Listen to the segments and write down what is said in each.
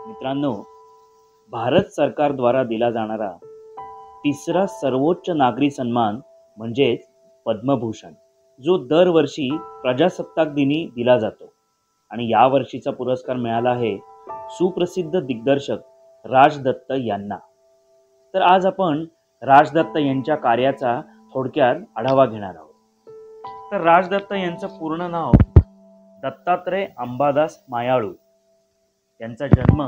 मित्रांनो, भारत सरकार द्वारा दिला जाणारा तिसरा सर्वोच्च नागरी सन्मान म्हणजेच पद्मभूषण, जो दरवर्षी प्रजासत्ताक दिनी दिला जातो आणि या वर्षीचा पुरस्कार मिळाला आहे सुप्रसिद्ध दिग्दर्शक राज दत्त यांना। तर आज आपण राज दत्त यांच्या कार्याचा थोडक्यात आढावा घेणार आहोत। तर राज दत्त यांचं पूर्ण नाव दत्तात्रय अंबादास मायाळू। त्यांचा जन्म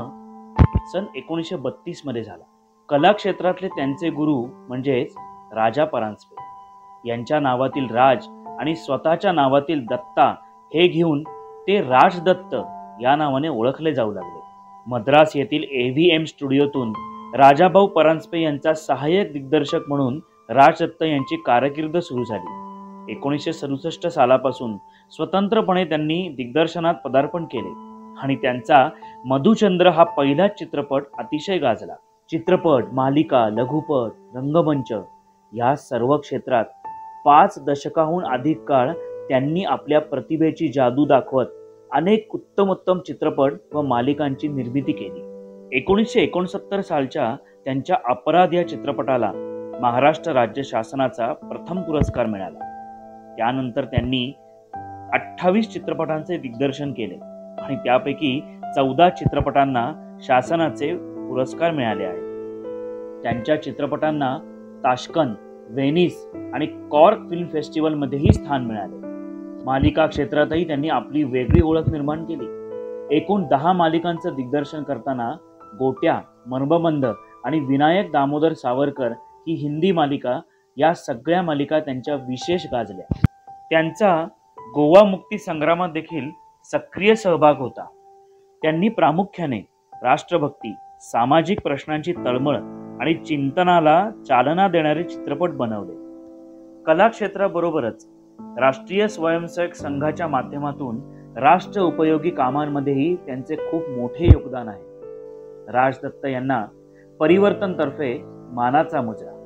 सन 1932 मध्ये झाला। कला क्षेत्रातले त्यांचे गुरु म्हणजेच राजा परांजपे यांच्या नावातील राज आणि स्वतःच्या नावातील दत्ता हे घेऊन ते राज दत्त या नावाने ओळखले जाऊ लागले। मद्रास येथील AVM स्टुडिओतून राजाभाऊ परांजपे यांचा सहाय्यक दिग्दर्शक म्हणून राज दत्त यांची कारकीर्द सुरू झाली। 1967 सालापासून स्वतंत्रपणे त्यांनी दिग्दर्शनात पदार्पण केले आणि त्यांचा मधुचंद्र हा पहिला चित्रपट अतिशय गाजला। चित्रपट, मालिका, लघुपट, रंगमंच या सर्व क्षेत्रात 5 दशकाहून अधिक काळ त्यांनी आपल्या प्रतिभेची जादू दाखवत अनेक उत्तम चित्रपट व मालिकांची निर्मिती केली। 1969 सालच्या त्यांच्या अपराध या चित्रपटाला महाराष्ट्र राज्य शासनाचा प्रथम पुरस्कार मिळाला। त्यानंतर त्यांनी 28 चित्रपटांचे दिग्दर्शन केले आणि त्यापैकी 14 चित्रपटांना शासनाचे पुरस्कार मिळाले आहेत। त्यांच्या चित्रपटांना ताश्कंद, व्हेनिस आणि कॉर्क फिल्म फेस्टिवल मध्येही स्थान मिळाले। मालिका क्षेत्रातही त्यांनी आपली वेगळी ओळख निर्माण केली। एकूण 10 मालिकांचं दिग्दर्शन करताना गोट्या, मर्मबंध आणि विनायक दामोदर सावरकर ही हिंदी मालिका या सगळ्या मालिका त्यांच्या विशेष गाजल्या। त्यांचा गोवा मुक्ती संग्रामात देखील सक्रिय सहभाग होता। त्यांनी प्रामुख्याने राष्ट्रभक्ती, सामाजिक प्रश्नांची तळमळ आणि चिंतनाला चालना देणारे चित्रपट बनवले। कला क्षेत्राबरोबरच राष्ट्रीय स्वयंसेवक संघाच्या माध्यमातून राष्ट्र उपयोगी कामांमध्येही त्यांचे खूप मोठे योगदान आहे। राज दत्त यांना परिवर्तन तर्फे मानाचा मुजरा।